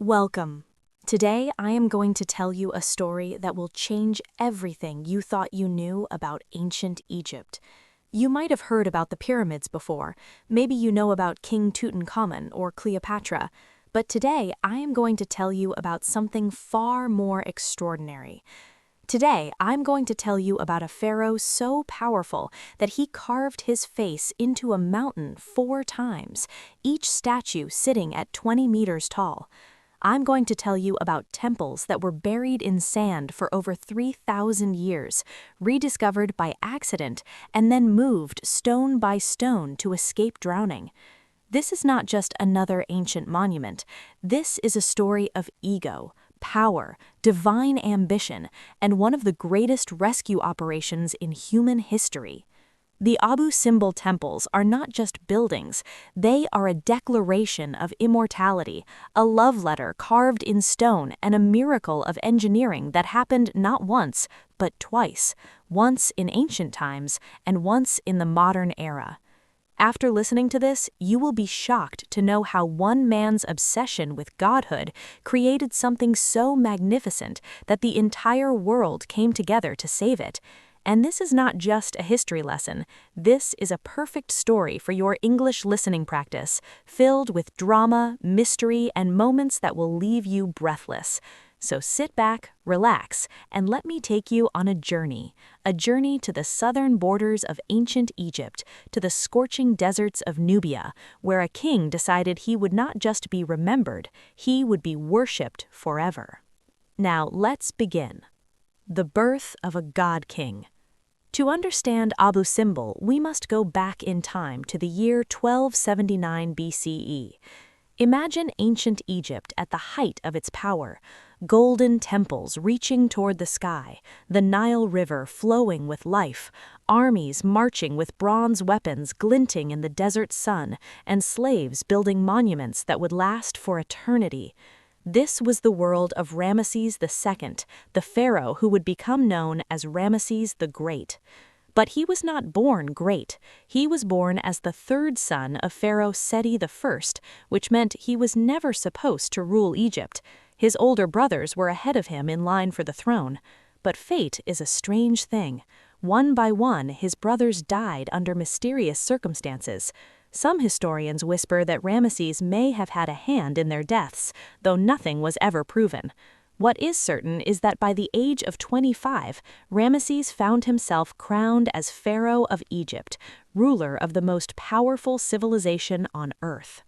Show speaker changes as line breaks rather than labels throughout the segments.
Welcome. Today, I am going to tell you a story that will change everything you thought you knew about ancient Egypt. You might have heard about the pyramids before. Maybe you know about King Tutankhamun or Cleopatra. But today, I am going to tell you about something far more extraordinary. Today, I'm going to tell you about a pharaoh so powerful that he carved his face into a mountain 4 times, each statue sitting at 20 meters tall. I'm going to tell you about temples that were buried in sand for over 3,000 years, rediscovered by accident, and then moved stone by stone to escape drowning. This is not just another ancient monument. This is a story of ego, power, divine ambition, and one of the greatest rescue operations in human history. The Abu Simbel Temples are not just buildings, they are a declaration of immortality, a love letter carved in stone, and a miracle of engineering that happened not once, but twice, once in ancient times and once in the modern era. After listening to this, you will be shocked to know how one man's obsession with godhood created something so magnificent that the entire world came together to save it. And this is not just a history lesson. This is a perfect story for your English listening practice, filled with drama, mystery, and moments that will leave you breathless. So sit back, relax, and let me take you on a journey to the southern borders of ancient Egypt, to the scorching deserts of Nubia, where a king decided he would not just be remembered, he would be worshipped forever. Now let's begin. The birth of a god-king. To understand Abu Simbel, we must go back in time to the year 1279 BCE. Imagine ancient Egypt at the height of its power. Golden temples reaching toward the sky, the Nile River flowing with life, armies marching with bronze weapons glinting in the desert sun, and slaves building monuments that would last for eternity. This was the world of Ramesses II, the pharaoh who would become known as Ramesses the Great. But he was not born great. He was born as the 3rd son of Pharaoh Seti I, which meant he was never supposed to rule Egypt. His older brothers were ahead of him in line for the throne. But fate is a strange thing. One by one, his brothers died under mysterious circumstances. Some historians whisper that Ramesses may have had a hand in their deaths, though nothing was ever proven. What is certain is that by the age of 25, Ramesses found himself crowned as Pharaoh of Egypt, ruler of the most powerful civilization on earth.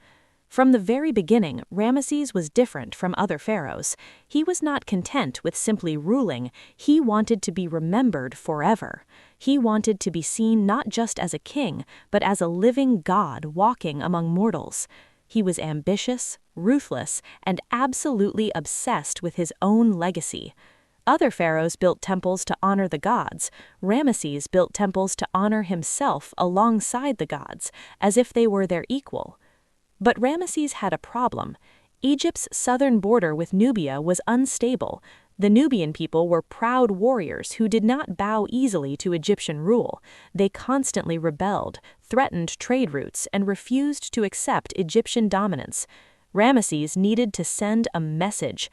From the very beginning, Ramesses was different from other pharaohs. He was not content with simply ruling, he wanted to be remembered forever. He wanted to be seen not just as a king, but as a living god walking among mortals. He was ambitious, ruthless, and absolutely obsessed with his own legacy. Other pharaohs built temples to honor the gods. Ramesses built temples to honor himself alongside the gods, as if they were their equal. But Ramesses had a problem. Egypt's southern border with Nubia was unstable. The Nubian people were proud warriors who did not bow easily to Egyptian rule. They constantly rebelled, threatened trade routes, and refused to accept Egyptian dominance. Ramesses needed to send a message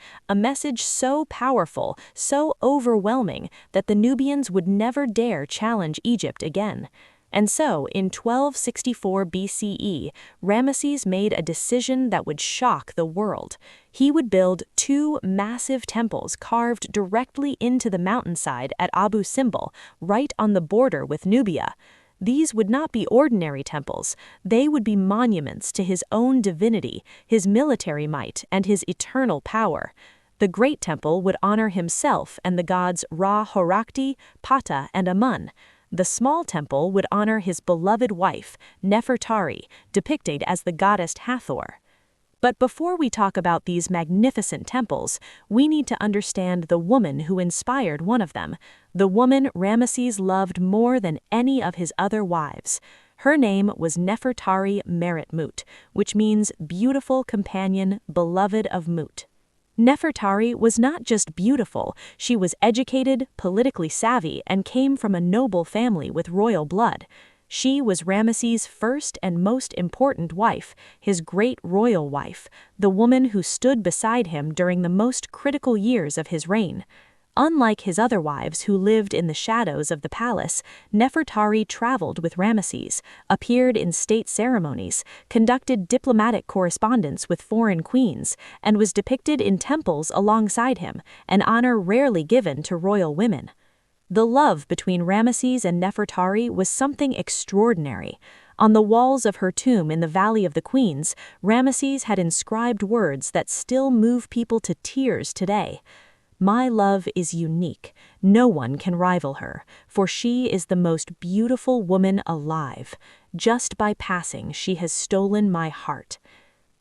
so powerful, so overwhelming, that the Nubians would never dare challenge Egypt again. And so, in 1264 BCE, Ramesses made a decision that would shock the world. He would build 2 massive temples carved directly into the mountainside at Abu Simbel, right on the border with Nubia. These would not be ordinary temples. They would be monuments to his own divinity, his military might, and his eternal power. The Great Temple would honor himself and the gods Ra-Horakhti, Ptah, and Amun. The small temple would honor his beloved wife, Nefertari, depicted as the goddess Hathor. But before we talk about these magnificent temples, we need to understand the woman who inspired one of them, the woman Ramesses loved more than any of his other wives. Her name was Nefertari Meretmut, which means beautiful companion, beloved of Mut. Nefertari was not just beautiful, she was educated, politically savvy, and came from a noble family with royal blood. She was Ramesses' first and most important wife, his great royal wife, the woman who stood beside him during the most critical years of his reign. Unlike his other wives who lived in the shadows of the palace, Nefertari traveled with Ramesses, appeared in state ceremonies, conducted diplomatic correspondence with foreign queens, and was depicted in temples alongside him, an honor rarely given to royal women. The love between Ramesses and Nefertari was something extraordinary. On the walls of her tomb in the Valley of the Queens, Ramesses had inscribed words that still move people to tears today. "My love is unique. No one can rival her, for she is the most beautiful woman alive. Just by passing, she has stolen my heart."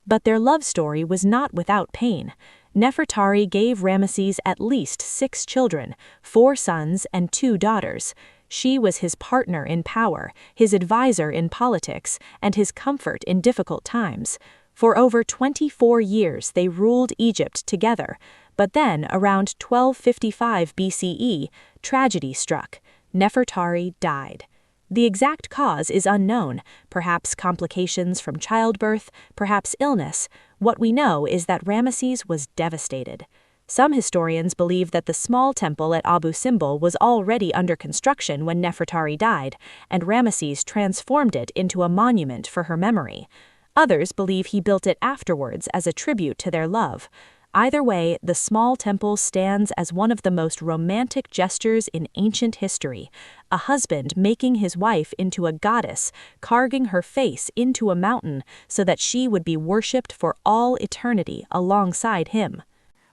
But their love story was not without pain. Nefertari gave Ramesses at least 6 children, 4 sons and 2 daughters. She was his partner in power, his advisor in politics, and his comfort in difficult times. For over 24 years they ruled Egypt together. But then, around 1255 BCE, tragedy struck. Nefertari died. The exact cause is unknown, perhaps complications from childbirth, perhaps illness. What we know is that Ramesses was devastated. Some historians believe that the small temple at Abu Simbel was already under construction when Nefertari died, and Ramesses transformed it into a monument for her memory. Others believe he built it afterwards as a tribute to their love. Either way, the small temple stands as one of the most romantic gestures in ancient history, a husband making his wife into a goddess, carving her face into a mountain so that she would be worshipped for all eternity alongside him.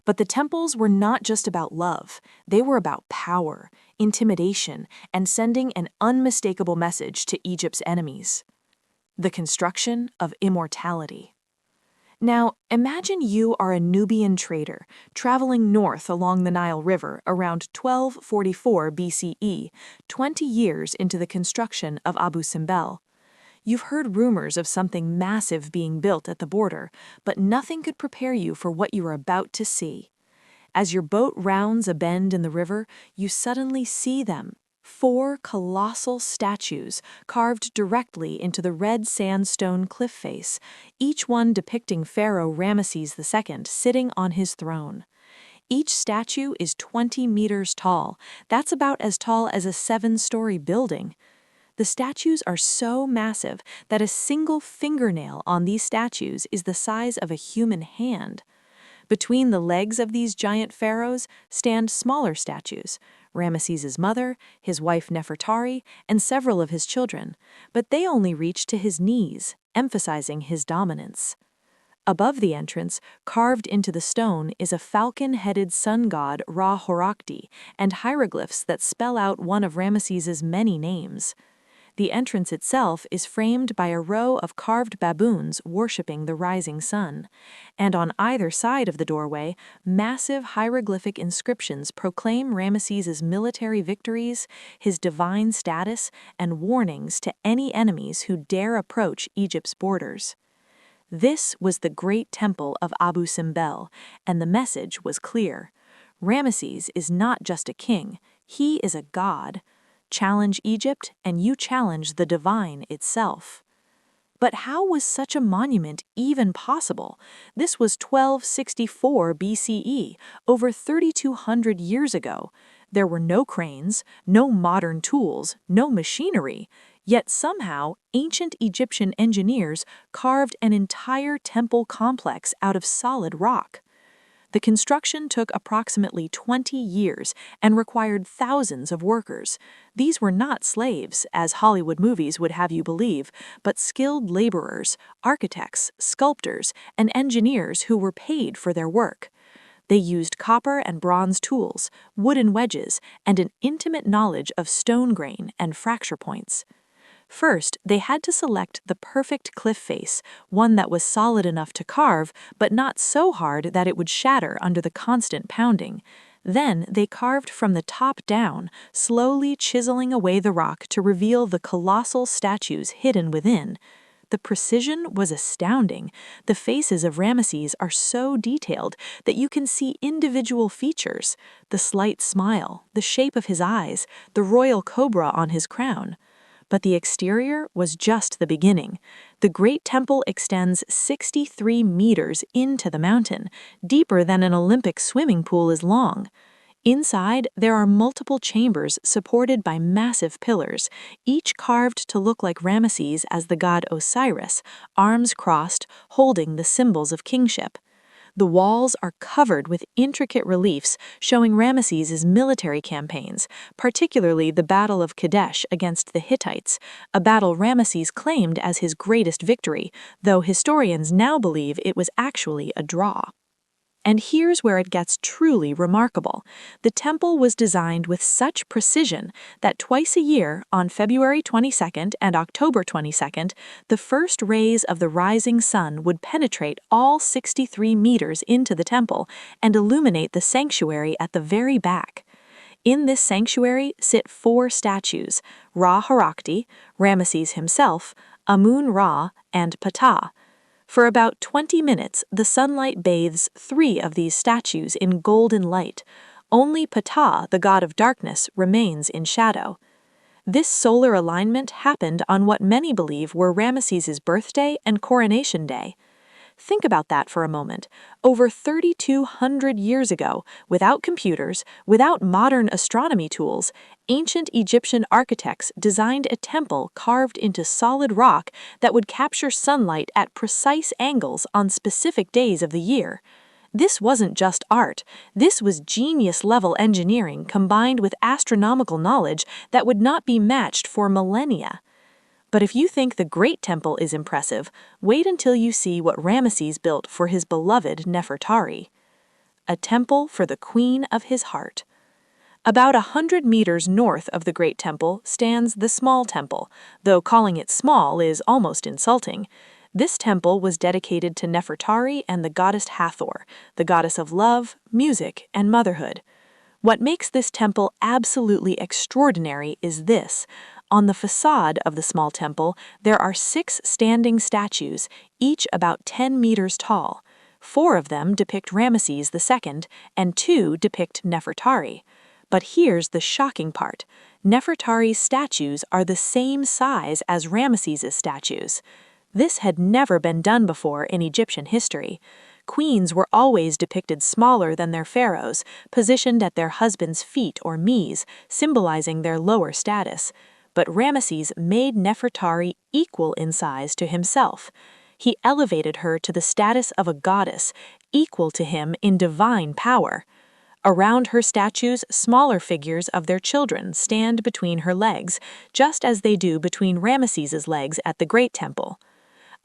But the temples were not just about love. They were about power, intimidation, and sending an unmistakable message to Egypt's enemies. The construction of immortality. Now, imagine you are a Nubian trader traveling north along the Nile River around 1244 BCE, 20 years into the construction of Abu Simbel. You've heard rumors of something massive being built at the border, but nothing could prepare you for what you are about to see. As your boat rounds a bend in the river, you suddenly see them. 4 colossal statues carved directly into the red sandstone cliff face, each one depicting Pharaoh Ramesses II sitting on his throne. Each statue is 20 meters tall. That's about as tall as a 7-story building. The statues are so massive that a single fingernail on these statues is the size of a human hand. Between the legs of these giant pharaohs stand smaller statues, Ramesses' mother, his wife Nefertari, and several of his children, but they only reach to his knees, emphasizing his dominance. Above the entrance, carved into the stone, is a falcon-headed sun god Ra-Horakhti and hieroglyphs that spell out one of Ramesses' many names. The entrance itself is framed by a row of carved baboons worshipping the rising sun, and on either side of the doorway, massive hieroglyphic inscriptions proclaim Ramesses' military victories, his divine status, and warnings to any enemies who dare approach Egypt's borders. This was the great temple of Abu Simbel, and the message was clear. Ramesses is not just a king, he is a god. Challenge Egypt, and you challenge the divine itself. But how was such a monument even possible? This was 1264 BCE, over 3,200 years ago. There were no cranes, no modern tools, no machinery. Yet somehow, ancient Egyptian engineers carved an entire temple complex out of solid rock. The construction took approximately 20 years and required thousands of workers. These were not slaves, as Hollywood movies would have you believe, but skilled laborers, architects, sculptors, and engineers who were paid for their work. They used copper and bronze tools, wooden wedges, and an intimate knowledge of stone grain and fracture points. First, they had to select the perfect cliff face, one that was solid enough to carve, but not so hard that it would shatter under the constant pounding. Then they carved from the top down, slowly chiseling away the rock to reveal the colossal statues hidden within. The precision was astounding. The faces of Ramesses are so detailed that you can see individual features: the slight smile, the shape of his eyes, the royal cobra on his crown. But the exterior was just the beginning. The Great Temple extends 63 meters into the mountain, deeper than an Olympic swimming pool is long. Inside, there are multiple chambers supported by massive pillars, each carved to look like Ramesses as the god Osiris, arms crossed, holding the symbols of kingship. The walls are covered with intricate reliefs showing Ramesses' military campaigns, particularly the Battle of Kadesh against the Hittites, a battle Ramesses claimed as his greatest victory, though historians now believe it was actually a draw. And here's where it gets truly remarkable. The temple was designed with such precision that twice a year, on February 22nd and October 22nd, the first rays of the rising sun would penetrate all 63 meters into the temple and illuminate the sanctuary at the very back. In this sanctuary sit 4 statues: Ra-Harakti, Ramesses himself, Amun-Ra, and Ptah. For about 20 minutes, the sunlight bathes 3 of these statues in golden light. Only Ptah, the god of darkness, remains in shadow. This solar alignment happened on what many believe were Ramesses' birthday and coronation day. Think about that for a moment. Over 3,200 years ago, without computers, without modern astronomy tools, ancient Egyptian architects designed a temple carved into solid rock that would capture sunlight at precise angles on specific days of the year. This wasn't just art. This was genius-level engineering combined with astronomical knowledge that would not be matched for millennia. But if you think the Great Temple is impressive, wait until you see what Ramesses built for his beloved Nefertari. A temple for the queen of his heart. About 100 meters north of the Great Temple stands the Small Temple, though calling it small is almost insulting. This temple was dedicated to Nefertari and the goddess Hathor, the goddess of love, music, and motherhood. What makes this temple absolutely extraordinary is this. On the facade of the small temple, there are 6 standing statues, each about 10 meters tall. 4 of them depict Ramesses II, and 2 depict Nefertari. But here's the shocking part. Nefertari's statues are the same size as Ramesses' statues. This had never been done before in Egyptian history. Queens were always depicted smaller than their pharaohs, positioned at their husbands' feet or knees, symbolizing their lower status. But Ramesses made Nefertari equal in size to himself. He elevated her to the status of a goddess, equal to him in divine power. Around her statues, smaller figures of their children stand between her legs, just as they do between Ramesses' legs at the Great Temple.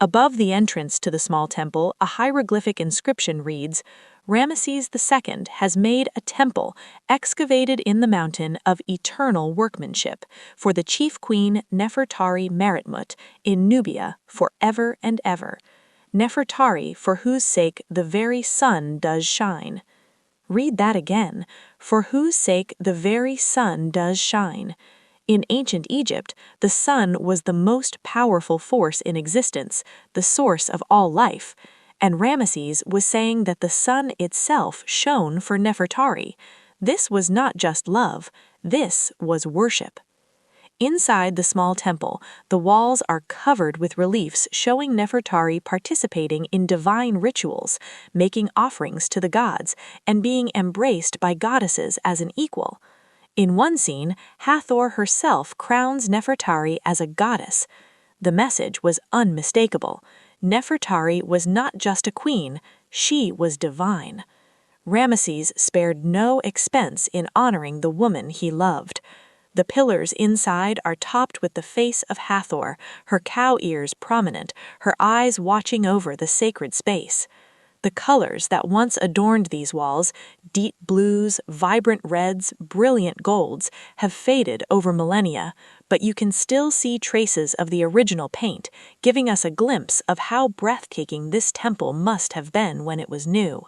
Above the entrance to the small temple, a hieroglyphic inscription reads, Ramesses II has made a temple excavated in the mountain of eternal workmanship for the chief queen Nefertari Meretmut in Nubia forever and ever. Nefertari, for whose sake the very sun does shine. Read that again. For whose sake the very sun does shine. In ancient Egypt, the sun was the most powerful force in existence, the source of all life. And Ramesses was saying that the sun itself shone for Nefertari. This was not just love, this was worship. Inside the small temple, the walls are covered with reliefs showing Nefertari participating in divine rituals, making offerings to the gods, and being embraced by goddesses as an equal. In one scene, Hathor herself crowns Nefertari as a goddess. The message was unmistakable. Nefertari was not just a queen, she was divine. Ramesses spared no expense in honoring the woman he loved. The pillars inside are topped with the face of Hathor, her cow ears prominent, her eyes watching over the sacred space. The colors that once adorned these walls, deep blues, vibrant reds, brilliant golds, have faded over millennia, but you can still see traces of the original paint, giving us a glimpse of how breathtaking this temple must have been when it was new.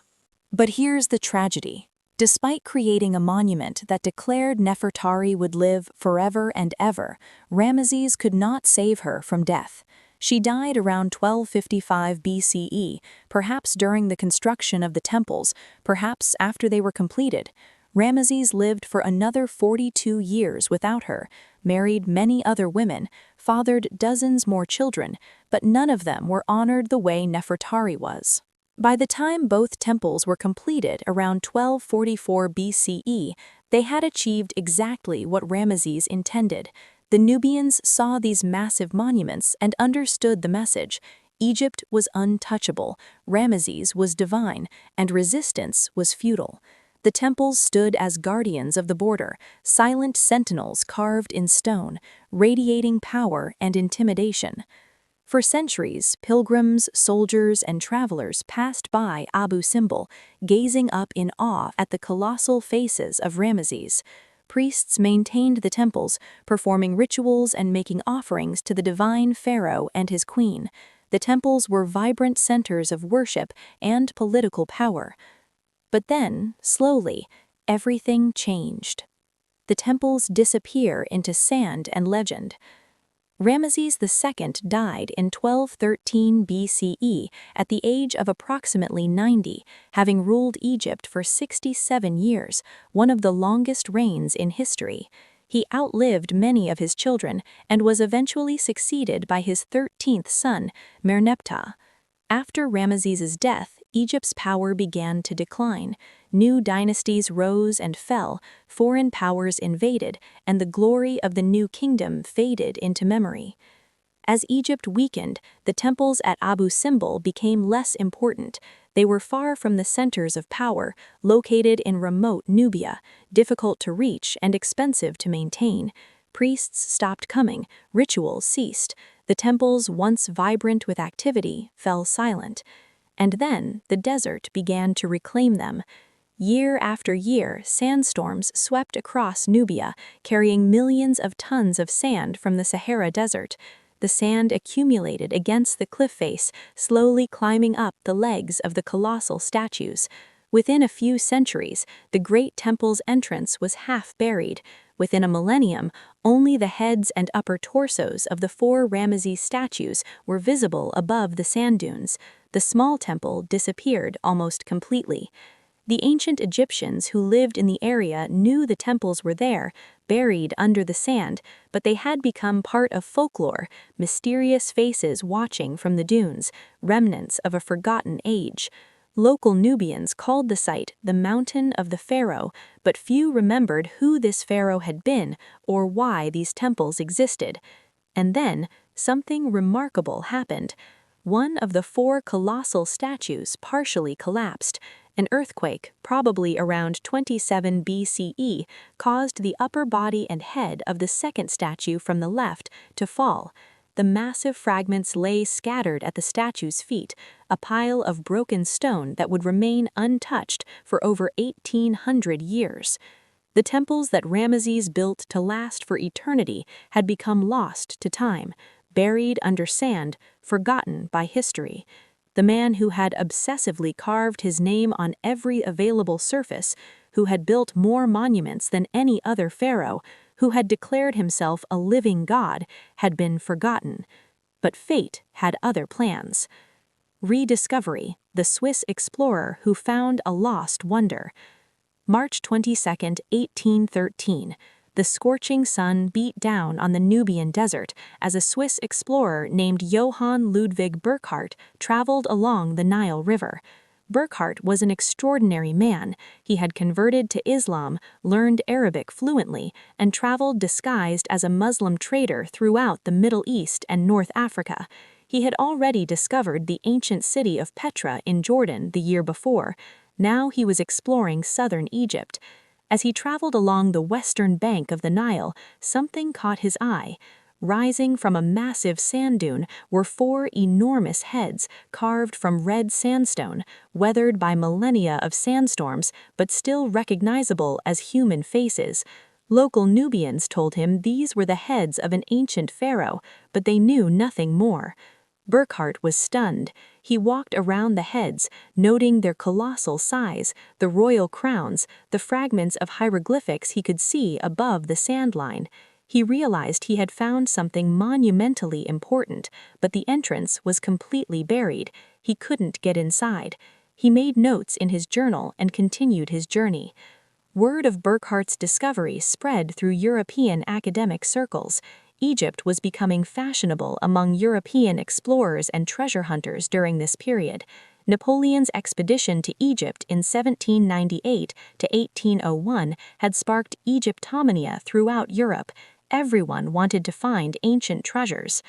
But here's the tragedy. Despite creating a monument that declared Nefertari would live forever and ever, Ramesses could not save her from death. She died around 1255 BCE, perhaps during the construction of the temples, perhaps after they were completed. Ramesses lived for another 42 years without her, married many other women, fathered dozens more children, but none of them were honored the way Nefertari was. By the time both temples were completed around 1244 BCE, they had achieved exactly what Ramesses intended. The Nubians saw these massive monuments and understood the message. Egypt was untouchable, Ramesses was divine, and resistance was futile. The temples stood as guardians of the border, silent sentinels carved in stone, radiating power and intimidation. For centuries, pilgrims, soldiers, and travelers passed by Abu Simbel, gazing up in awe at the colossal faces of Ramesses. Priests maintained the temples, performing rituals and making offerings to the divine pharaoh and his queen. The temples were vibrant centers of worship and political power. But then, slowly, everything changed. The temples disappear into sand and legend. Ramesses II died in 1213 BCE at the age of approximately 90, having ruled Egypt for 67 years, one of the longest reigns in history. He outlived many of his children and was eventually succeeded by his 13th son, Merneptah. After Ramesses' death, Egypt's power began to decline. New dynasties rose and fell, foreign powers invaded, and the glory of the new kingdom faded into memory. As Egypt weakened, the temples at Abu Simbel became less important. They were far from the centers of power, located in remote Nubia, difficult to reach and expensive to maintain. Priests stopped coming, rituals ceased. The temples, once vibrant with activity, fell silent. And then the desert began to reclaim them. Year after year, sandstorms swept across Nubia, carrying millions of tons of sand from the Sahara Desert. The sand accumulated against the cliff face, slowly climbing up the legs of the colossal statues. Within a few centuries, the great temple's entrance was half buried. Within a millennium, only the heads and upper torsos of the 4 Ramesses statues were visible above the sand dunes. The small temple disappeared almost completely. The ancient Egyptians who lived in the area knew the temples were there, buried under the sand, but they had become part of folklore, mysterious faces watching from the dunes, remnants of a forgotten age. Local Nubians called the site the Mountain of the Pharaoh, but few remembered who this pharaoh had been or why these temples existed. And then, something remarkable happened. One of the 4 colossal statues partially collapsed. An earthquake, probably around 27 BCE, caused the upper body and head of the second statue from the left to fall. The massive fragments lay scattered at the statue's feet, a pile of broken stone that would remain untouched for over 1,800 years. The temples that Ramesses built to last for eternity had become lost to time, buried under sand, forgotten by history. The man who had obsessively carved his name on every available surface, who had built more monuments than any other pharaoh, who had declared himself a living god, had been forgotten. But fate had other plans. Rediscovery, the Swiss explorer who found a lost wonder. March 22, 1813. The scorching sun beat down on the Nubian desert as a Swiss explorer named Johann Ludwig Burckhardt traveled along the Nile River. Burckhardt was an extraordinary man. He had converted to Islam, learned Arabic fluently, and traveled disguised as a Muslim trader throughout the Middle East and North Africa. He had already discovered the ancient city of Petra in Jordan the year before. Now he was exploring southern Egypt. As he traveled along the western bank of the Nile, something caught his eye. Rising from a massive sand dune were 4 enormous heads carved from red sandstone, weathered by millennia of sandstorms, but still recognizable as human faces. Local Nubians told him these were the heads of an ancient pharaoh, but they knew nothing more. Burckhardt was stunned. He walked around the heads, noting their colossal size, the royal crowns, the fragments of hieroglyphics he could see above the sand line. He realized he had found something monumentally important, but the entrance was completely buried. He couldn't get inside. He made notes in his journal and continued his journey. Word of Burckhardt's discovery spread through European academic circles. Egypt was becoming fashionable among European explorers and treasure hunters during this period. Napoleon's expedition to Egypt in 1798 to 1801 had sparked Egyptomania throughout Europe. Everyone wanted to find ancient treasures.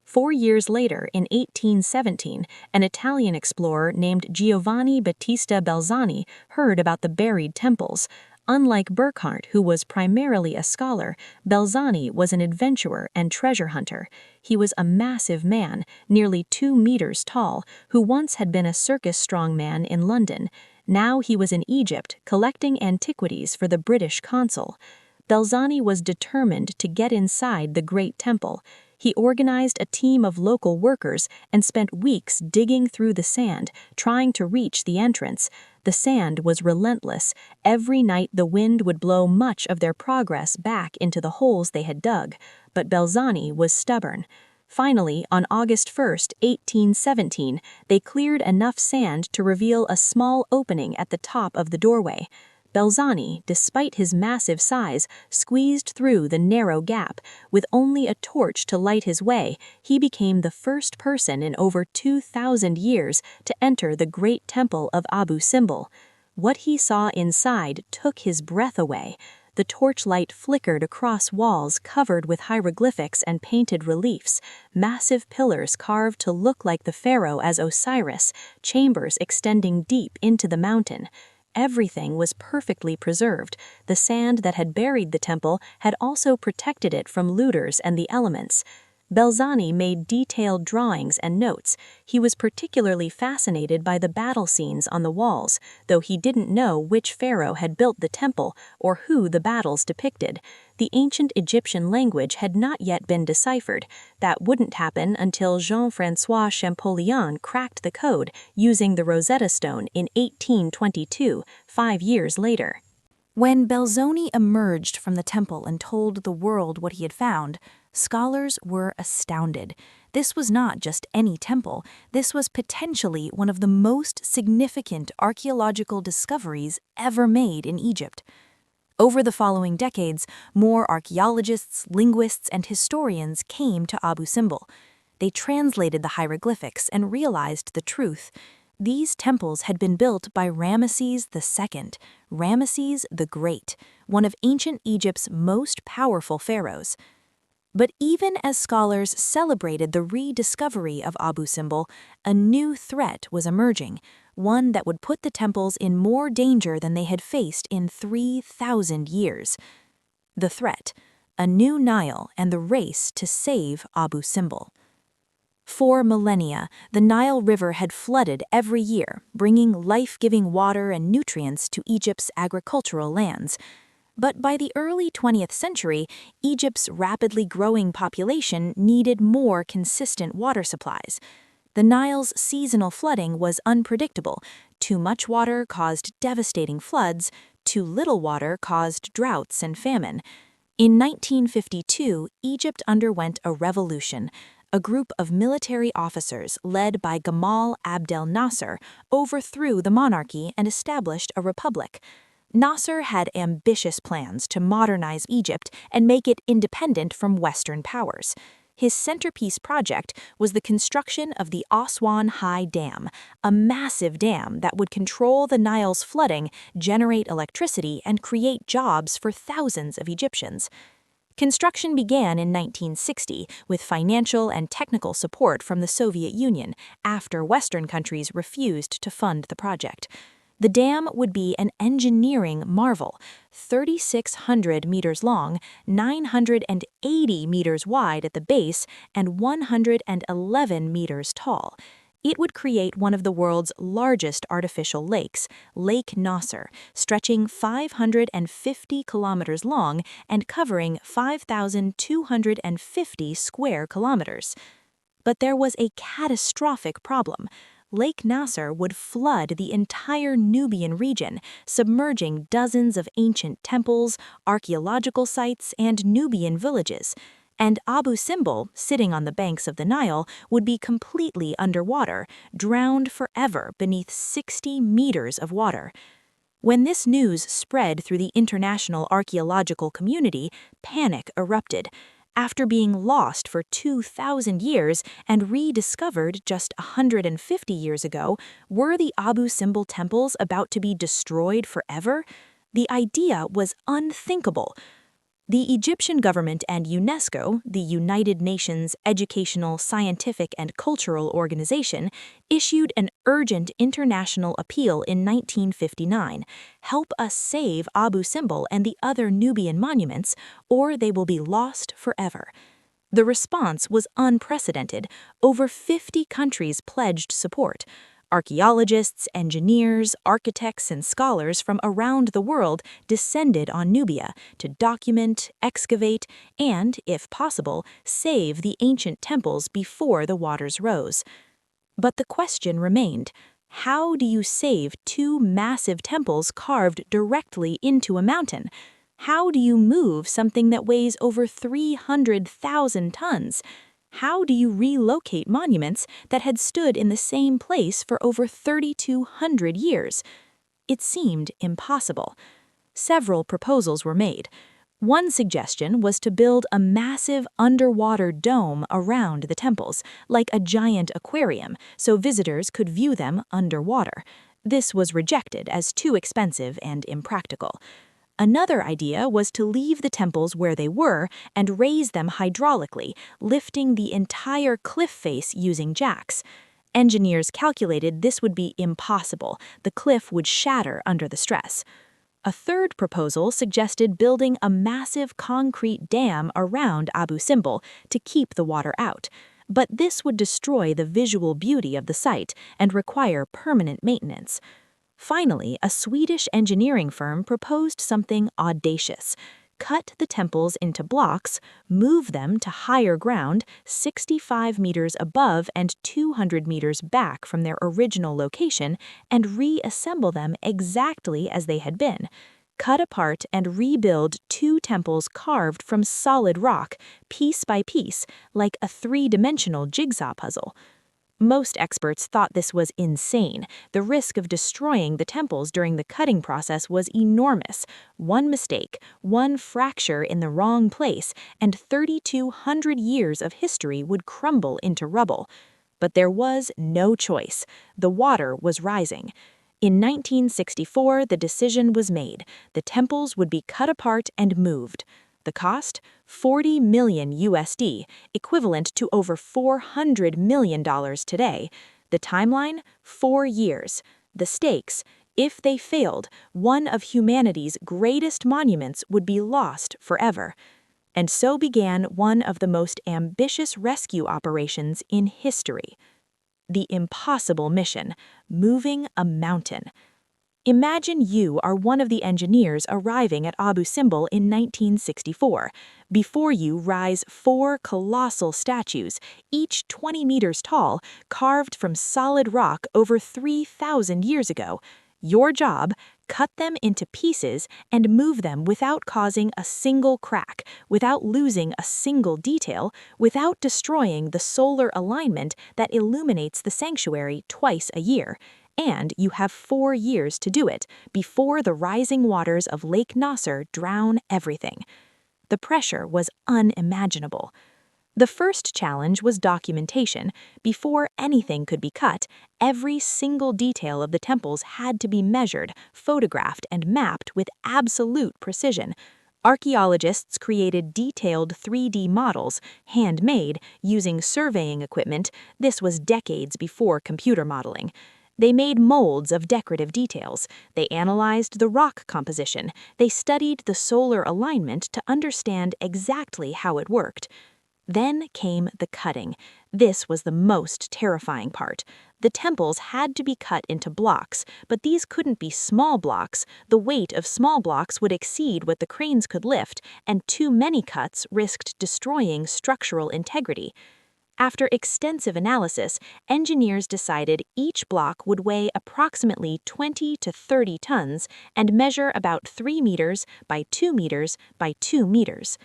4 years later, in 1817, an Italian explorer named Giovanni Battista Belzoni heard about the buried temples. Unlike Burckhardt, who was primarily a scholar, Belzoni was an adventurer and treasure hunter. He was a massive man, nearly 2 meters tall, who once had been a circus strongman in London. Now he was in Egypt, collecting antiquities for the British consul. Belzoni was determined to get inside the Great Temple. He organized a team of local workers and spent weeks digging through the sand, trying to reach the entrance. The sand was relentless. Every night the wind would blow much of their progress back into the holes they had dug, but Belzoni was stubborn. Finally, on August 1, 1817, they cleared enough sand to reveal a small opening at the top of the doorway. Belzoni, despite his massive size, squeezed through the narrow gap. With only a torch to light his way, he became the first person in over 2,000 years to enter the great temple of Abu Simbel. What he saw inside took his breath away. The torchlight flickered across walls covered with hieroglyphics and painted reliefs, massive pillars carved to look like the pharaoh as Osiris, chambers extending deep into the mountain. Everything was perfectly preserved. The sand that had buried the temple had also protected it from looters and the elements. Belzoni made detailed drawings and notes. He was particularly fascinated by the battle scenes on the walls, though he didn't know which pharaoh had built the temple or who the battles depicted. The ancient Egyptian language had not yet been deciphered. That wouldn't happen until Jean-François Champollion cracked the code using the Rosetta Stone in 1822, 5 years later. When Belzoni emerged from the temple and told the world what he had found, scholars were astounded. This was not just any temple. This was potentially one of the most significant archaeological discoveries ever made in Egypt. Over the following decades, more archaeologists, linguists, and historians came to Abu Simbel. They translated the hieroglyphics and realized the truth. These temples had been built by Ramesses II, Ramesses the Great, one of ancient Egypt's most powerful pharaohs. But even as scholars celebrated the rediscovery of Abu Simbel, a new threat was emerging, one that would put the temples in more danger than they had faced in 3,000 years. The threat: a new Nile and the race to save Abu Simbel. For millennia, the Nile River had flooded every year, bringing life-giving water and nutrients to Egypt's agricultural lands. But by the early 20th century, Egypt's rapidly growing population needed more consistent water supplies. The Nile's seasonal flooding was unpredictable. Too much water caused devastating floods, too little water caused droughts and famine. In 1952, Egypt underwent a revolution. A group of military officers led by Gamal Abdel Nasser overthrew the monarchy and established a republic. Nasser had ambitious plans to modernize Egypt and make it independent from Western powers. His centerpiece project was the construction of the Aswan High Dam, a massive dam that would control the Nile's flooding, generate electricity, and create jobs for thousands of Egyptians. Construction began in 1960 with financial and technical support from the Soviet Union after Western countries refused to fund the project. The dam would be an engineering marvel, 3,600 meters long, 980 meters wide at the base, and 111 meters tall. It would create one of the world's largest artificial lakes, Lake Nasser, stretching 550 kilometers long and covering 5,250 square kilometers. But there was a catastrophic problem. Lake Nasser would flood the entire Nubian region, submerging dozens of ancient temples, archaeological sites, and Nubian villages. And Abu Simbel, sitting on the banks of the Nile, would be completely underwater, drowned forever beneath 60 meters of water. When this news spread through the international archaeological community, panic erupted. After being lost for 2,000 years and rediscovered just 150 years ago, were the Abu Simbel Temples about to be destroyed forever? The idea was unthinkable. The Egyptian government and UNESCO, the United Nations Educational, Scientific, and Cultural Organization, issued an urgent international appeal in 1959. Help us save Abu Simbel and the other Nubian monuments, or they will be lost forever. The response was unprecedented. Over 50 countries pledged support. Archaeologists, engineers, architects, and scholars from around the world descended on Nubia to document, excavate, and, if possible, save the ancient temples before the waters rose. But the question remained: how do you save two massive temples carved directly into a mountain? How do you move something that weighs over 300,000 tons? How do you relocate monuments that had stood in the same place for over 3,200 years? It seemed impossible. Several proposals were made. One suggestion was to build a massive underwater dome around the temples, like a giant aquarium, so visitors could view them underwater. This was rejected as too expensive and impractical. Another idea was to leave the temples where they were and raise them hydraulically, lifting the entire cliff face using jacks. Engineers calculated this would be impossible. The cliff would shatter under the stress. A third proposal suggested building a massive concrete dam around Abu Simbel to keep the water out. But this would destroy the visual beauty of the site and require permanent maintenance. Finally, a Swedish engineering firm proposed something audacious: cut the temples into blocks, move them to higher ground, 65 meters above and 200 meters back from their original location, and reassemble them exactly as they had been. Cut apart and rebuild two temples carved from solid rock, piece by piece, like a three-dimensional jigsaw puzzle. Most experts thought this was insane. The risk of destroying the temples during the cutting process was enormous. One mistake, one fracture in the wrong place, and 3,200 years of history would crumble into rubble. But there was no choice. The water was rising. In 1964, the decision was made. The temples would be cut apart and moved. The cost? $40 million USD, equivalent to over $400 million today. The timeline? 4 years. The stakes? If they failed, one of humanity's greatest monuments would be lost forever. And so began one of the most ambitious rescue operations in history. The impossible mission: moving a mountain. Imagine you are one of the engineers arriving at Abu Simbel in 1964. Before you rise 4 colossal statues, each 20 meters tall, carved from solid rock over 3,000 years ago. Your job: cut them into pieces and move them without causing a single crack, without losing a single detail, without destroying the solar alignment that illuminates the sanctuary twice a year. And you have 4 years to do it, before the rising waters of Lake Nasser drown everything. The pressure was unimaginable. The first challenge was documentation. Before anything could be cut, every single detail of the temples had to be measured, photographed, and mapped with absolute precision. Archaeologists created detailed 3D models, handmade, using surveying equipment. This was decades before computer modeling. They made molds of decorative details. They analyzed the rock composition. They studied the solar alignment to understand exactly how it worked. Then came the cutting. This was the most terrifying part. The temples had to be cut into blocks, but these couldn't be small blocks. The weight of small blocks would exceed what the cranes could lift, and too many cuts risked destroying structural integrity. After extensive analysis, engineers decided each block would weigh approximately 20 to 30 tons and measure about 3 meters by 2 meters by 2 meters.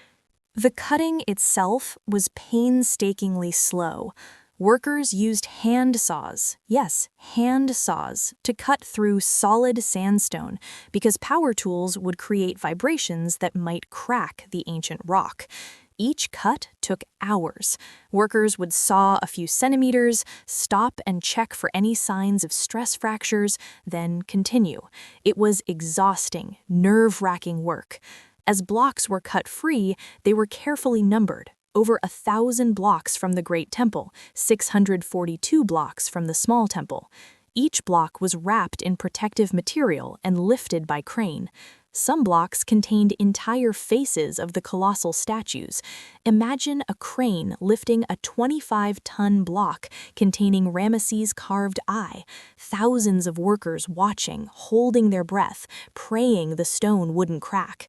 The cutting itself was painstakingly slow. Workers used hand saws, yes, hand saws, to cut through solid sandstone because power tools would create vibrations that might crack the ancient rock. Each cut took hours. Workers would saw a few centimeters, stop and check for any signs of stress fractures, then continue. It was exhausting, nerve-wracking work. As blocks were cut free, they were carefully numbered. Over 1,000 blocks from the Great Temple, 642 blocks from the Small Temple. Each block was wrapped in protective material and lifted by crane. Some blocks contained entire faces of the colossal statues. Imagine a crane lifting a 25-ton block containing Ramesses' carved eye. Thousands of workers watching, holding their breath, praying the stone wouldn't crack.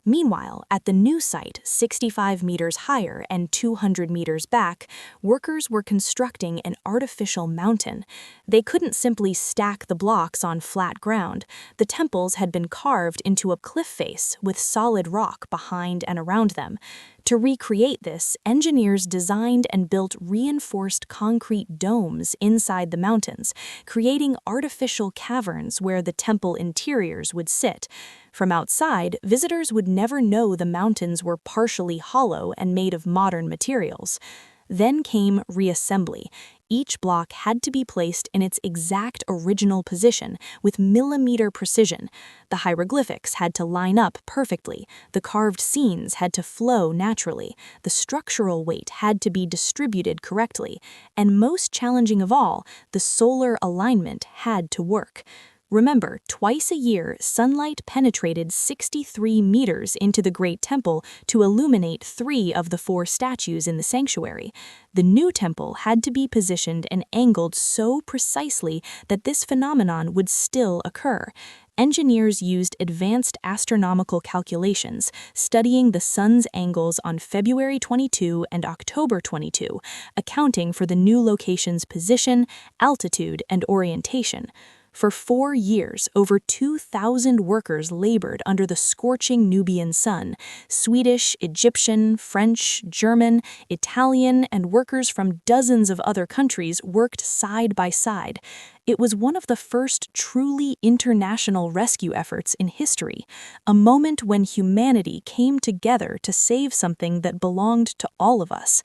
Meanwhile, at the new site, 65 meters higher and 200 meters back, workers were constructing an artificial mountain. They couldn't simply stack the blocks on flat ground. The temples had been carved into a cliff face with solid rock behind and around them. To recreate this, engineers designed and built reinforced concrete domes inside the mountains, creating artificial caverns where the temple interiors would sit. From outside, visitors would never know the mountains were partially hollow and made of modern materials. Then came reassembly. Each block had to be placed in its exact original position with millimeter precision. The hieroglyphics had to line up perfectly. The carved scenes had to flow naturally. The structural weight had to be distributed correctly. And most challenging of all, the solar alignment had to work. Remember, twice a year, sunlight penetrated 63 meters into the Great Temple to illuminate 3 of the 4 statues in the sanctuary. The new temple had to be positioned and angled so precisely that this phenomenon would still occur. Engineers used advanced astronomical calculations, studying the sun's angles on February 22 and October 22, accounting for the new location's position, altitude, and orientation. For 4 years, over 2,000 workers labored under the scorching Nubian sun. Swedish, Egyptian, French, German, Italian, and workers from dozens of other countries worked side by side. It was one of the first truly international rescue efforts in history, a moment when humanity came together to save something that belonged to all of us.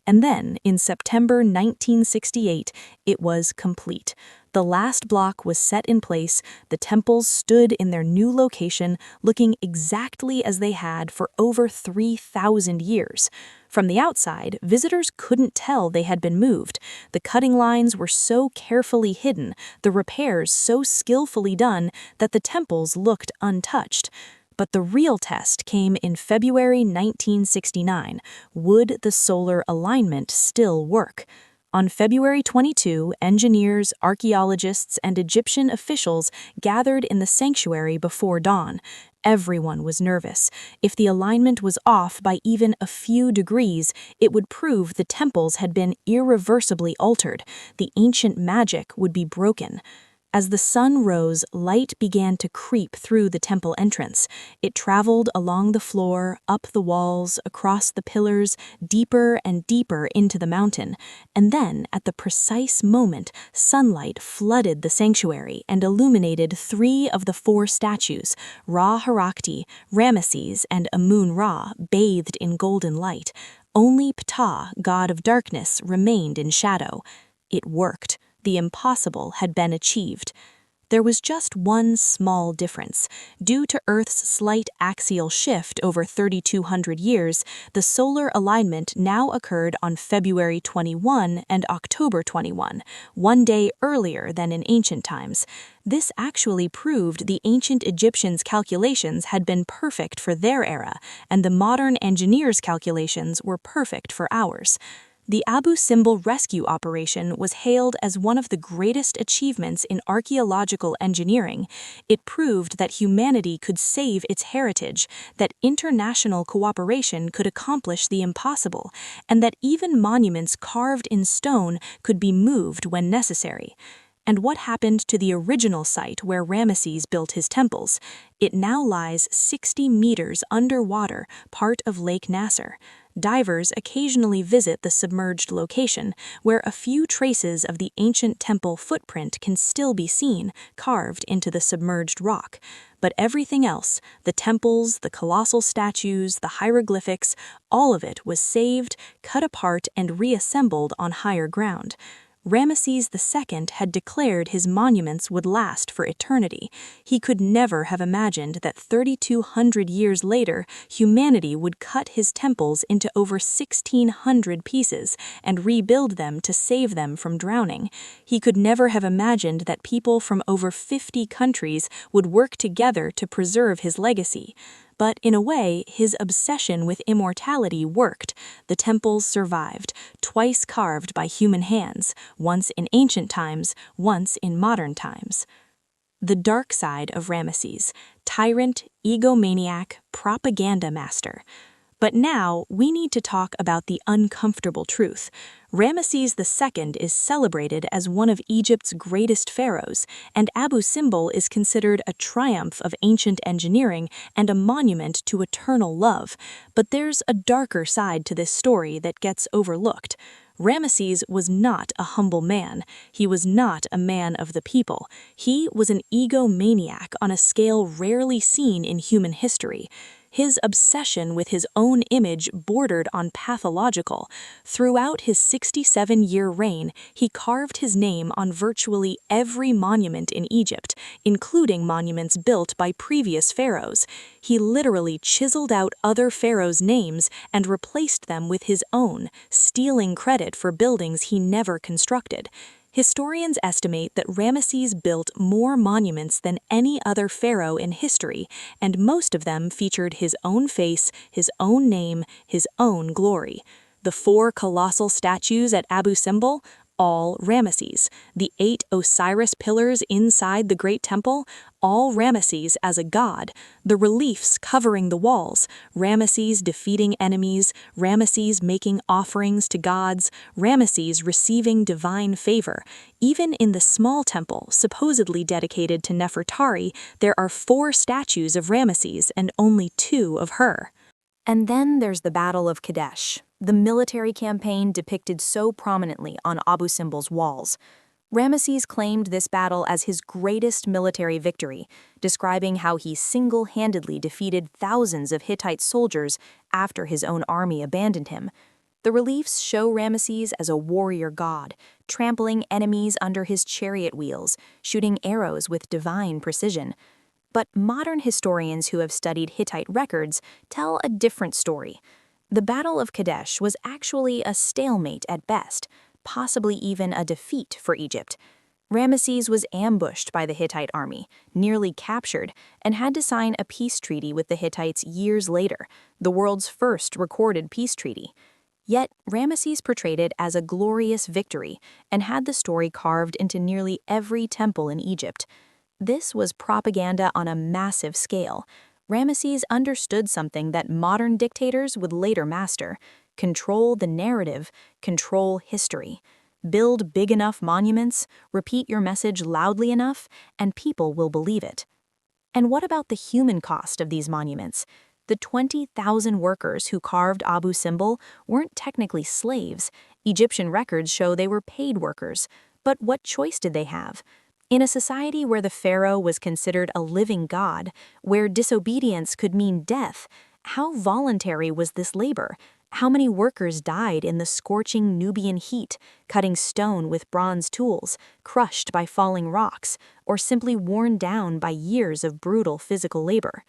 And then, in September 1968, it was complete. The last block was set in place, the temples stood in their new location, looking exactly as they had for over 3,000 years. From the outside, visitors couldn't tell they had been moved. The cutting lines were so carefully hidden, the repairs so skillfully done, that the temples looked untouched. But the real test came in February 1969. Would the solar alignment still work? On February 22, engineers, archaeologists, and Egyptian officials gathered in the sanctuary before dawn. Everyone was nervous. If the alignment was off by even a few degrees, it would prove the temples had been irreversibly altered. The ancient magic would be broken. As the sun rose, light began to creep through the temple entrance. It traveled along the floor, up the walls, across the pillars, deeper and deeper into the mountain. And then, at the precise moment, sunlight flooded the sanctuary and illuminated 3 of the 4 statues, Ra-Harakti, Ramesses, and Amun-Ra, bathed in golden light. Only Ptah, god of darkness, remained in shadow. It worked. The impossible had been achieved. There was just one small difference. Due to Earth's slight axial shift over 3,200 years, the solar alignment now occurred on February 21 and October 21, one day earlier than in ancient times. This actually proved the ancient Egyptians' calculations had been perfect for their era, and the modern engineers' calculations were perfect for ours. The Abu Simbel rescue operation was hailed as one of the greatest achievements in archaeological engineering. It proved that humanity could save its heritage, that international cooperation could accomplish the impossible, and that even monuments carved in stone could be moved when necessary. And what happened to the original site where Ramesses built his temples? It now lies 60 meters underwater, part of Lake Nasser. divers occasionally visit the submerged location, where a few traces of the ancient temple footprint can still be seen, carved into the submerged rock. But everything else, the temples, the colossal statues, the hieroglyphics, all of it was saved, cut apart, and reassembled on higher ground. Ramesses II had declared his monuments would last for eternity. He could never have imagined that 3,200 years later, humanity would cut his temples into over 1,600 pieces and rebuild them to save them from drowning. He could never have imagined that people from over 50 countries would work together to preserve his legacy. But in a way, his obsession with immortality worked. The temples survived, twice carved by human hands, once in ancient times, once in modern times. The dark side of Ramesses: tyrant, egomaniac, propaganda master. But now, we need to talk about the uncomfortable truth. Ramesses II is celebrated as one of Egypt's greatest pharaohs, and Abu Simbel is considered a triumph of ancient engineering and a monument to eternal love. But there's a darker side to this story that gets overlooked. Ramesses was not a humble man. He was not a man of the people. He was an egomaniac on a scale rarely seen in human history. His obsession with his own image bordered on pathological. Throughout his 67-year reign, he carved his name on virtually every monument in Egypt, including monuments built by previous pharaohs. He literally chiseled out other pharaohs' names and replaced them with his own, stealing credit for buildings he never constructed. Historians estimate that Ramesses built more monuments than any other pharaoh in history, and most of them featured his own face, his own name, his own glory. The 4 colossal statues at Abu Simbel, all Ramesses. The 8 Osiris pillars inside the Great Temple, all Ramesses as a god. The reliefs covering the walls, Ramesses defeating enemies, Ramesses making offerings to gods, Ramesses receiving divine favor. Even in the small temple, supposedly dedicated to Nefertari, there are 4 statues of Ramesses and only 2 of her. And then there's the Battle of Kadesh, the military campaign depicted so prominently on Abu Simbel's walls. Ramesses claimed this battle as his greatest military victory, describing how he single-handedly defeated thousands of Hittite soldiers after his own army abandoned him. The reliefs show Ramesses as a warrior god, trampling enemies under his chariot wheels, shooting arrows with divine precision. But modern historians who have studied Hittite records tell a different story. The Battle of Kadesh was actually a stalemate at best, possibly even a defeat for Egypt. Ramesses was ambushed by the Hittite army, nearly captured, and had to sign a peace treaty with the Hittites years later, the world's first recorded peace treaty. Yet, Ramesses portrayed it as a glorious victory and had the story carved into nearly every temple in Egypt. This was propaganda on a massive scale. Ramesses understood something that modern dictators would later master: control the narrative, control history. Build big enough monuments, repeat your message loudly enough, and people will believe it. And what about the human cost of these monuments? The 20,000 workers who carved Abu Simbel weren't technically slaves. Egyptian records show they were paid workers. But what choice did they have? In a society where the pharaoh was considered a living god, where disobedience could mean death, how voluntary was this labor? How many workers died in the scorching Nubian heat, cutting stone with bronze tools, crushed by falling rocks, or simply worn down by years of brutal physical labor?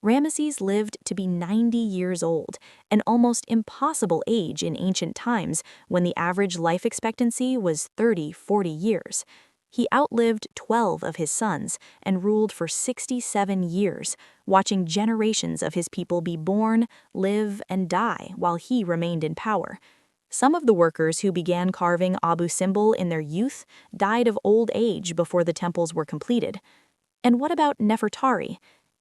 Ramesses lived to be 90 years old, an almost impossible age in ancient times when the average life expectancy was 30-40 years. He outlived 12 of his sons and ruled for 67 years, watching generations of his people be born, live, and die while he remained in power. Some of the workers who began carving Abu Simbel in their youth died of old age before the temples were completed. And what about Nefertari?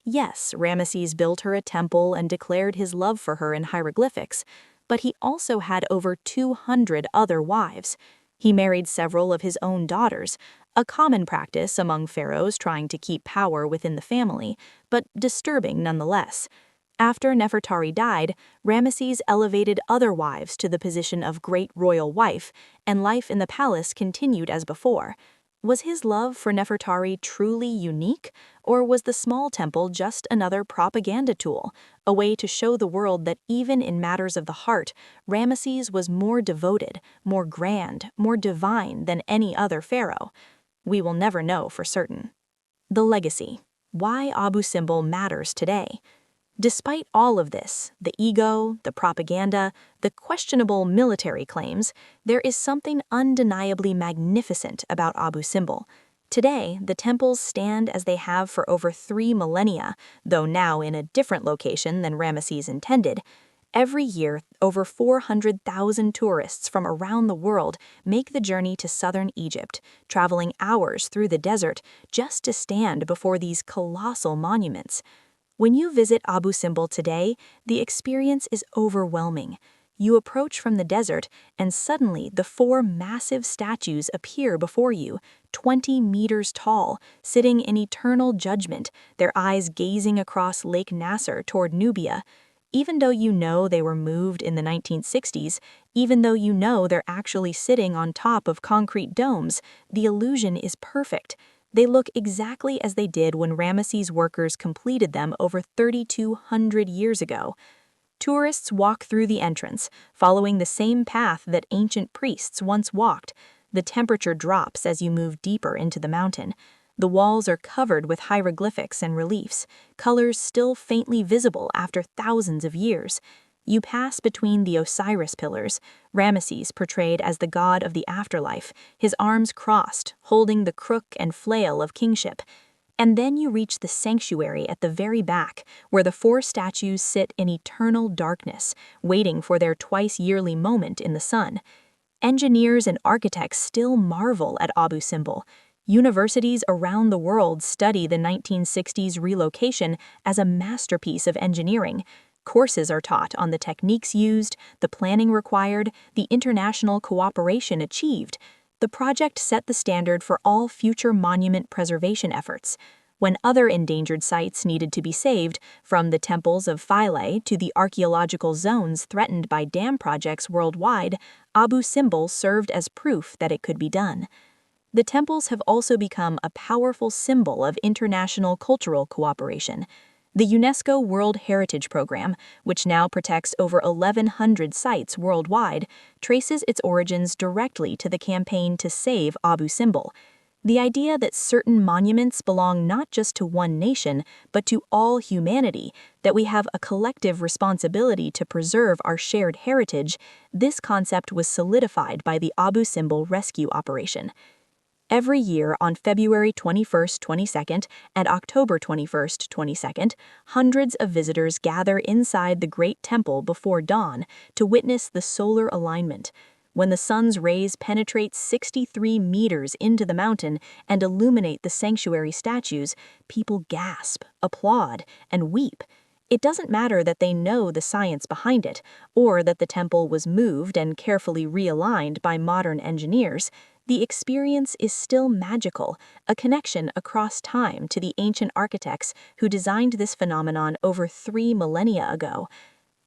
Yes, Ramesses built her a temple and declared his love for her in hieroglyphics, but he also had over 200 other wives. He married several of his own daughters, a common practice among pharaohs trying to keep power within the family, but disturbing nonetheless. After Nefertari died, Ramesses elevated other wives to the position of great royal wife, and life in the palace continued as before. Was his love for Nefertari truly unique, or was the small temple just another propaganda tool, a way to show the world that even in matters of the heart, Ramesses was more devoted, more grand, more divine than any other pharaoh? We will never know for certain. The legacy. Why Abu Simbel matters today. Despite all of this, the ego, the propaganda, the questionable military claims, there is something undeniably magnificent about Abu Simbel. Today, the temples stand as they have for over 3 millennia, though now in a different location than Ramesses intended. Every year, over 400,000 tourists from around the world make the journey to southern Egypt, traveling hours through the desert just to stand before these colossal monuments. When you visit Abu Simbel today, the experience is overwhelming. You approach from the desert, and suddenly the 4 massive statues appear before you, 20 meters tall, sitting in eternal judgment, their eyes gazing across Lake Nasser toward Nubia. Even though you know they were moved in the 1960s, even though you know they're actually sitting on top of concrete domes, the illusion is perfect. They look exactly as they did when Ramesses workers completed them over 3,200 years ago. Tourists walk through the entrance, following the same path that ancient priests once walked. The temperature drops as you move deeper into the mountain. The walls are covered with hieroglyphics and reliefs, colors still faintly visible after thousands of years. You pass between the Osiris pillars, Ramesses portrayed as the god of the afterlife, his arms crossed, holding the crook and flail of kingship. And then you reach the sanctuary at the very back, where the 4 statues sit in eternal darkness, waiting for their twice-yearly moment in the sun. Engineers and architects still marvel at Abu Simbel. Universities around the world study the 1960s relocation as a masterpiece of engineering. Courses are taught on the techniques used, the planning required, the international cooperation achieved. The project set the standard for all future monument preservation efforts. When other endangered sites needed to be saved, from the temples of Philae to the archaeological zones threatened by dam projects worldwide, Abu Simbel served as proof that it could be done. The temples have also become a powerful symbol of international cultural cooperation. The UNESCO World Heritage Program, which now protects over 1,100 sites worldwide, traces its origins directly to the campaign to save Abu Simbel. The idea that certain monuments belong not just to one nation, but to all humanity, that we have a collective responsibility to preserve our shared heritage, this concept was solidified by the Abu Simbel rescue operation. Every year on February 21st, 22nd, and October 21st, 22nd, hundreds of visitors gather inside the Great Temple before dawn to witness the solar alignment. When the sun's rays penetrate 63 meters into the mountain and illuminate the sanctuary statues, people gasp, applaud, and weep. It doesn't matter that they know the science behind it, or that the temple was moved and carefully realigned by modern engineers. The experience is still magical, a connection across time to the ancient architects who designed this phenomenon over 3 millennia ago.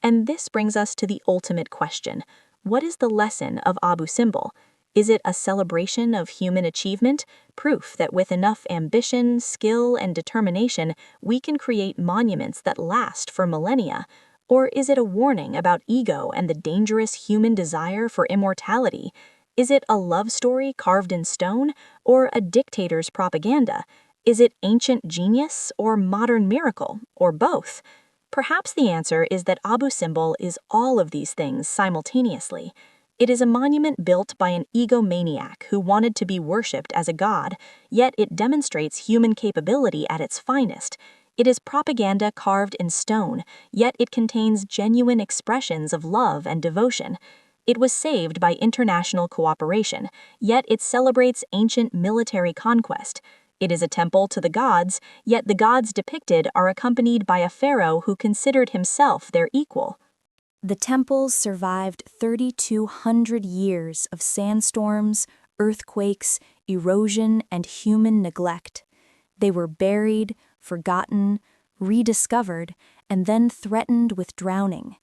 And this brings us to the ultimate question. What is the lesson of Abu Simbel? Is it a celebration of human achievement, proof that with enough ambition, skill, and determination, we can create monuments that last for millennia? Or is it a warning about ego and the dangerous human desire for immortality? Is it a love story carved in stone, or a dictator's propaganda? Is it ancient genius or modern miracle, or both? Perhaps the answer is that Abu Simbel is all of these things simultaneously. It is a monument built by an egomaniac who wanted to be worshipped as a god, yet it demonstrates human capability at its finest. It is propaganda carved in stone, yet it contains genuine expressions of love and devotion. It was saved by international cooperation, yet it celebrates ancient military conquest. It is a temple to the gods, yet the gods depicted are accompanied by a pharaoh who considered himself their equal. The temples survived 3,200 years of sandstorms, earthquakes, erosion, and human neglect. They were buried, forgotten, rediscovered, and then threatened with drowning.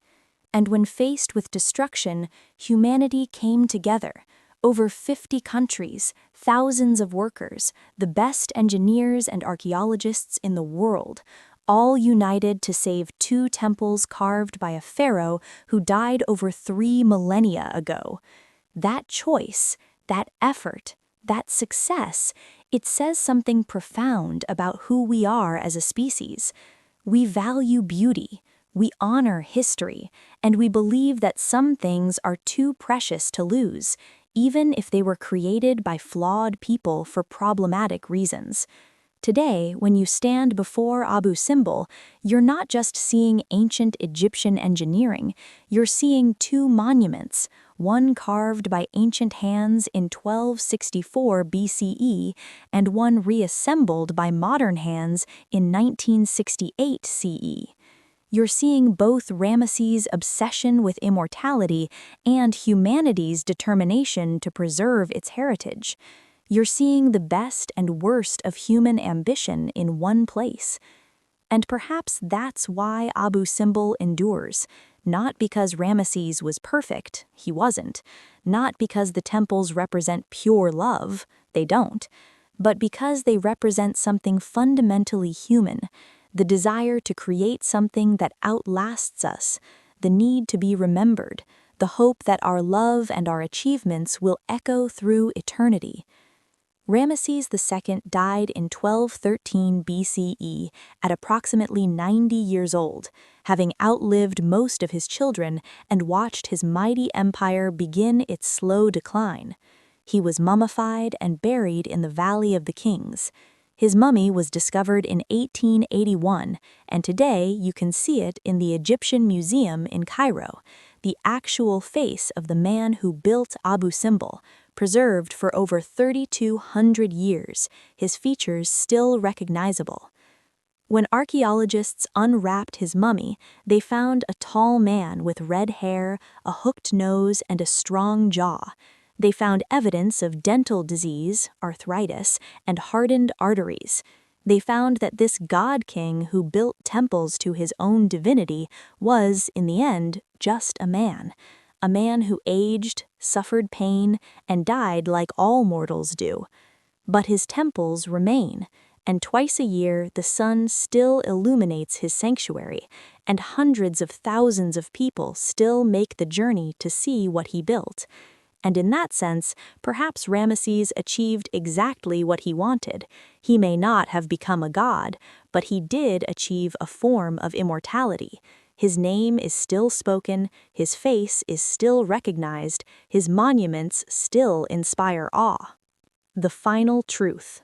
And when faced with destruction, humanity came together. Over 50 countries, thousands of workers, the best engineers and archaeologists in the world, all united to save 2 temples carved by a pharaoh who died over 3 millennia ago. That choice, that effort, that success, it says something profound about who we are as a species. We value beauty, we honor history, and we believe that some things are too precious to lose, even if they were created by flawed people for problematic reasons. Today, when you stand before Abu Simbel, you're not just seeing ancient Egyptian engineering, you're seeing 2 monuments, one carved by ancient hands in 1264 BCE and one reassembled by modern hands in 1968 CE. You're seeing both Ramesses' obsession with immortality and humanity's determination to preserve its heritage. You're seeing the best and worst of human ambition in one place. And perhaps that's why Abu Simbel endures. Not because Ramesses was perfect, he wasn't. Not because the temples represent pure love, they don't. But because they represent something fundamentally human, the desire to create something that outlasts us, the need to be remembered, the hope that our love and our achievements will echo through eternity. Ramesses II died in 1213 BCE at approximately 90 years old, having outlived most of his children and watched his mighty empire begin its slow decline. He was mummified and buried in the Valley of the Kings. His mummy was discovered in 1881, and today you can see it in the Egyptian Museum in Cairo, the actual face of the man who built Abu Simbel, preserved for over 3,200 years, his features still recognizable. When archaeologists unwrapped his mummy, they found a tall man with red hair, a hooked nose, and a strong jaw. They found evidence of dental disease, arthritis, and hardened arteries. They found that this god king who built temples to his own divinity was, in the end, just a man who aged, suffered pain, and died like all mortals do. But his temples remain, and twice a year the sun still illuminates his sanctuary, and hundreds of thousands of people still make the journey to see what he built. And in that sense, perhaps Ramesses achieved exactly what he wanted. He may not have become a god, but he did achieve a form of immortality. His name is still spoken, his face is still recognized, his monuments still inspire awe. The final truth.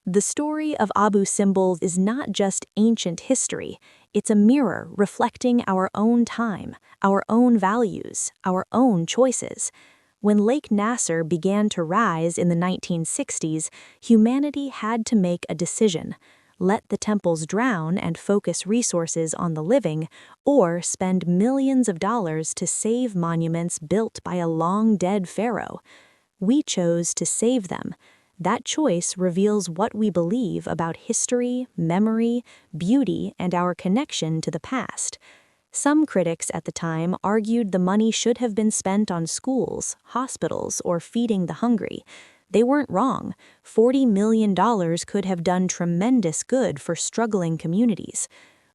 The story of Abu Simbel is not just ancient history, it's a mirror reflecting our own time, our own values, our own choices. When Lake Nasser began to rise in the 1960s, humanity had to make a decision: let the temples drown and focus resources on the living, or spend millions of dollars to save monuments built by a long-dead pharaoh. We chose to save them. That choice reveals what we believe about history, memory, beauty, and our connection to the past. Some critics at the time argued the money should have been spent on schools, hospitals, or feeding the hungry. They weren't wrong. $40 million could have done tremendous good for struggling communities.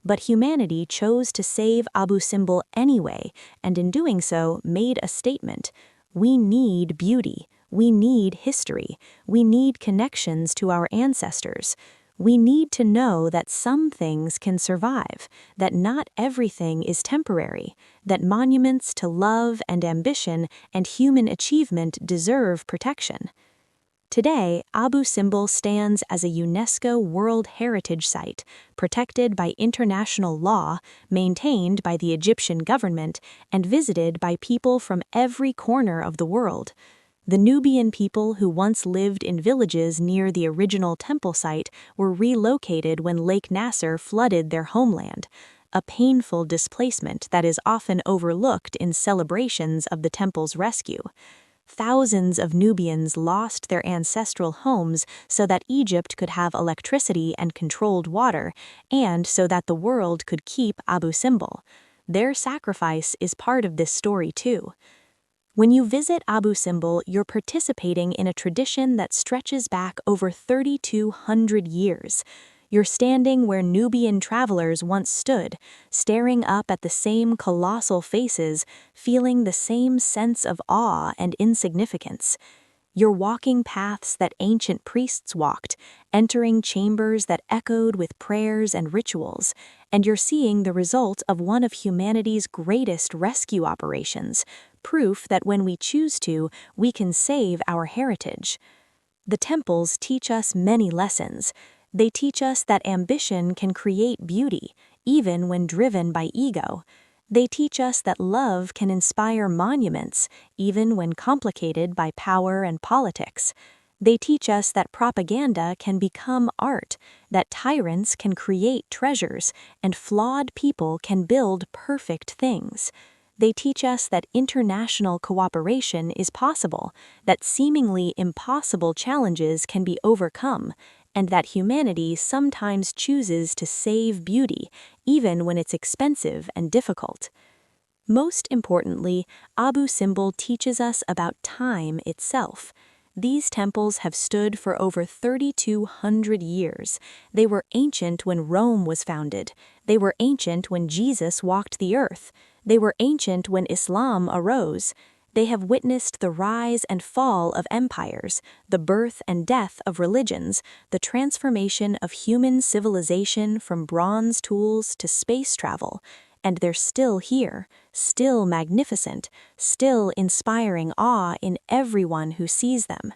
But humanity chose to save Abu Simbel anyway, and in doing so made a statement. We need beauty. We need history. We need connections to our ancestors. We need to know that some things can survive, that not everything is temporary, that monuments to love and ambition and human achievement deserve protection. Today, Abu Simbel stands as a UNESCO World Heritage Site, protected by international law, maintained by the Egyptian government, and visited by people from every corner of the world. The Nubian people who once lived in villages near the original temple site were relocated when Lake Nasser flooded their homeland, a painful displacement that is often overlooked in celebrations of the temple's rescue. Thousands of Nubians lost their ancestral homes so that Egypt could have electricity and controlled water, and so that the world could keep Abu Simbel. Their sacrifice is part of this story too. When you visit Abu Simbel, you're participating in a tradition that stretches back over 3,200 years. You're standing where Nubian travelers once stood, staring up at the same colossal faces, feeling the same sense of awe and insignificance. You're walking paths that ancient priests walked, entering chambers that echoed with prayers and rituals, and you're seeing the result of one of humanity's greatest rescue operations, proof that when we choose to, we can save our heritage. The temples teach us many lessons. They teach us that ambition can create beauty, even when driven by ego. They teach us that love can inspire monuments, even when complicated by power and politics. They teach us that propaganda can become art, that tyrants can create treasures, and flawed people can build perfect things. They teach us that international cooperation is possible, that seemingly impossible challenges can be overcome, and that humanity sometimes chooses to save beauty, even when it's expensive and difficult. Most importantly, Abu Simbel teaches us about time itself. These temples have stood for over 3,200 years. They were ancient when Rome was founded. They were ancient when Jesus walked the earth. They were ancient when Islam arose. They have witnessed the rise and fall of empires, the birth and death of religions, the transformation of human civilization from bronze tools to space travel, and they're still here, still magnificent, still inspiring awe in everyone who sees them.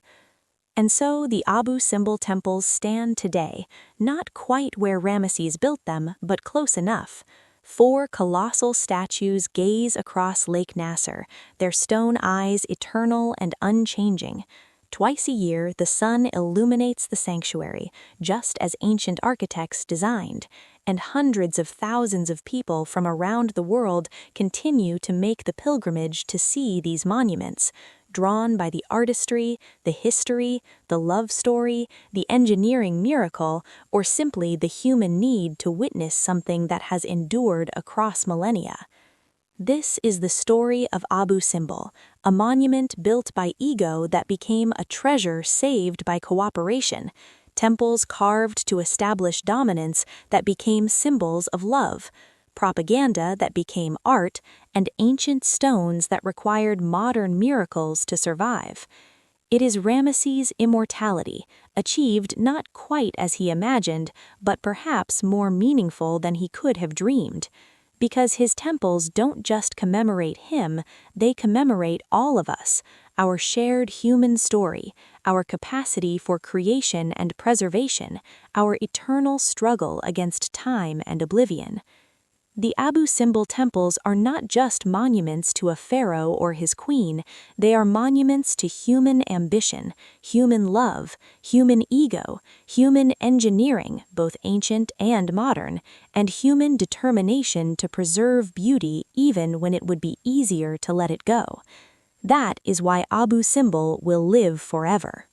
And so the Abu Simbel temples stand today, not quite where Ramesses built them, but close enough. 4 colossal statues gaze across Lake Nasser, their stone eyes eternal and unchanging. Twice a year, the sun illuminates the sanctuary, just as ancient architects designed, and hundreds of thousands of people from around the world continue to make the pilgrimage to see these monuments, drawn by the artistry, the history, the love story, the engineering miracle, or simply the human need to witness something that has endured across millennia. This is the story of Abu Simbel, a monument built by ego that became a treasure saved by cooperation, temples carved to establish dominance that became symbols of love, propaganda that became art, and ancient stones that required modern miracles to survive. It is Ramesses' immortality, achieved not quite as he imagined, but perhaps more meaningful than he could have dreamed. Because his temples don't just commemorate him, they commemorate all of us, our shared human story, our capacity for creation and preservation, our eternal struggle against time and oblivion. The Abu Simbel temples are not just monuments to a pharaoh or his queen, they are monuments to human ambition, human love, human ego, human engineering, both ancient and modern, and human determination to preserve beauty even when it would be easier to let it go. That is why Abu Simbel will live forever.